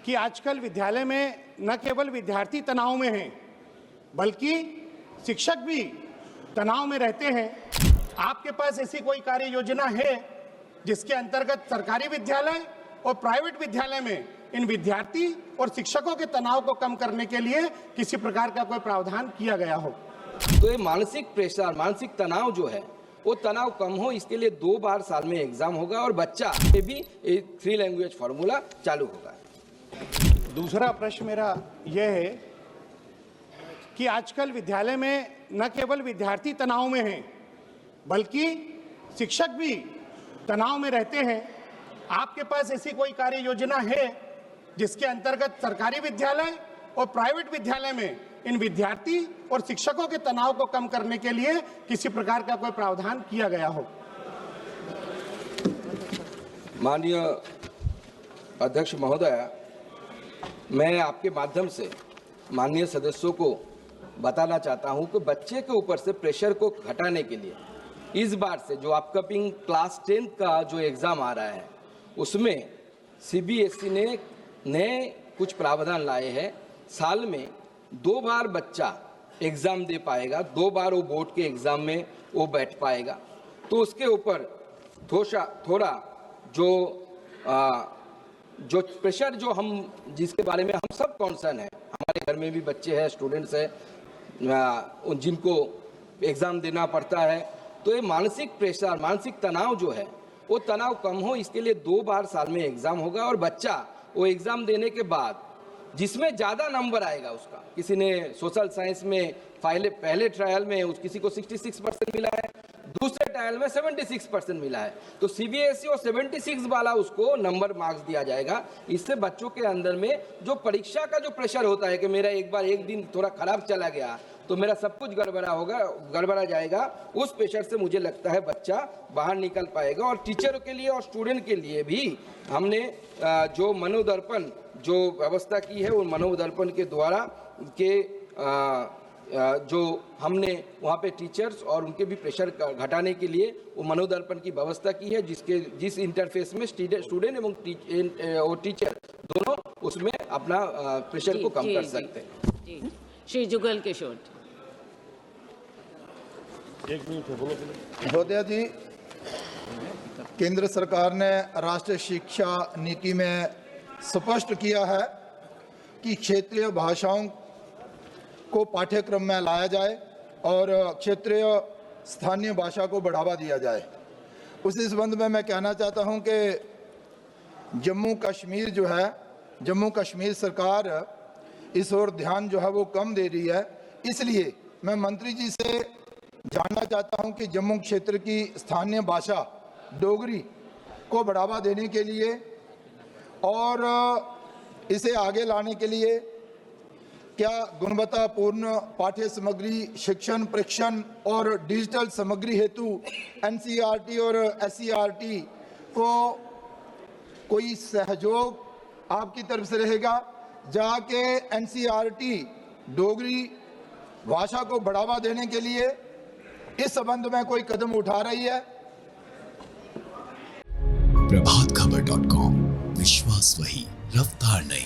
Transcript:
कि आजकल विद्यालय में न केवल विद्यार्थी तनाव में हैं, बल्कि शिक्षक भी तनाव में रहते हैं। आपके पास ऐसी कोई कार्य योजना है जिसके अंतर्गत सरकारी विद्यालय और प्राइवेट विद्यालय में इन विद्यार्थी और शिक्षकों के तनाव को कम करने के लिए किसी प्रकार का कोई प्रावधान किया गया हो? तो ये मानसिक प्रेशर, मानसिक तनाव जो है वो तनाव कम हो, इसके लिए 2 बार साल में एग्जाम होगा और बच्चा में भी 3 लैंग्वेज फार्मूला चालू होगा। दूसरा प्रश्न मेरा यह है कि आजकल विद्यालय में न केवल विद्यार्थी तनाव में हैं, बल्कि शिक्षक भी तनाव में रहते हैं। आपके पास ऐसी कोई कार्य योजना है जिसके अंतर्गत सरकारी विद्यालय और प्राइवेट विद्यालय में इन विद्यार्थी और शिक्षकों के तनाव को कम करने के लिए किसी प्रकार का कोई प्रावधान किया गया हो? माननीय अध्यक्ष महोदय, मैं आपके माध्यम से माननीय सदस्यों को बताना चाहता हूं कि बच्चे के ऊपर से प्रेशर को घटाने के लिए इस बार से जो अपकमिंग क्लास 10 का जो एग्ज़ाम आ रहा है उसमें सीबीएसई ने नए कुछ प्रावधान लाए हैं। साल में 2 बार बच्चा एग्ज़ाम दे पाएगा, 2 बार वो बोर्ड के एग्ज़ाम में वो बैठ पाएगा। तो उसके ऊपर थोड़ा जो प्रेशर जो हम जिसके बारे में हम सब कॉन्सर्न है, हमारे घर में भी बच्चे हैं, स्टूडेंट्स हैं जिनको एग्ज़ाम देना पड़ता है, तो ये मानसिक प्रेशर, मानसिक तनाव जो है वो तनाव कम हो, इसके लिए 2 बार साल में एग्ज़ाम होगा और बच्चा वो एग्ज़ाम देने के बाद जिसमें ज़्यादा नंबर आएगा उसका, किसी ने सोशल साइंस में पहले ट्रायल में किसी को 66% मिला है, दूसरे ट्रायल में 76% मिला है, तो सीबीएसई और 76 वाला उसको नंबर मार्क्स दिया जाएगा। इससे बच्चों के अंदर में जो परीक्षा का जो प्रेशर होता है कि मेरा एक दिन थोड़ा खराब चला गया तो मेरा सब कुछ गड़बड़ा जाएगा, उस प्रेशर से मुझे लगता है बच्चा बाहर निकल पाएगा। और टीचरों के लिए और स्टूडेंट के लिए भी हमने जो मनोदर्पण जो व्यवस्था की है, वो मनोदर्पण के द्वारा जो हमने वहाँ पे टीचर्स और उनके भी प्रेशर घटाने के लिए वो मनोदर्पण की व्यवस्था की है, जिस इंटरफेस में स्टूडेंट एवं टीचर दोनों उसमें अपना प्रेशर को कम कर सकते हैं। श्री जुगल किशोर। 1 मिनट है, बोलो। महोदया जी, केंद्र सरकार ने राष्ट्रीय शिक्षा नीति में स्पष्ट किया है कि क्षेत्रीय भाषाओं को पाठ्यक्रम में लाया जाए और क्षेत्रीय स्थानीय भाषा को बढ़ावा दिया जाए। उसी संबंध में मैं कहना चाहता हूं कि जम्मू कश्मीर जो है, जम्मू कश्मीर सरकार इस ओर ध्यान जो है वो कम दे रही है। इसलिए मैं मंत्री जी से जानना चाहता हूं कि जम्मू क्षेत्र की स्थानीय भाषा डोगरी को बढ़ावा देने के लिए और इसे आगे लाने के लिए क्या गुणवत्तापूर्ण पाठ्य सामग्री, शिक्षण प्रशिक्षण और डिजिटल सामग्री हेतु एनसीईआरटी और एससीईआरटी को कोई सहयोग आपकी तरफ से रहेगा, जाके एनसीईआरटी डोगरी भाषा को बढ़ावा देने के लिए इस संबंध में कोई कदम उठा रही है? प्रभातखबर.com, विश्वास वही, रफ्तार नहीं।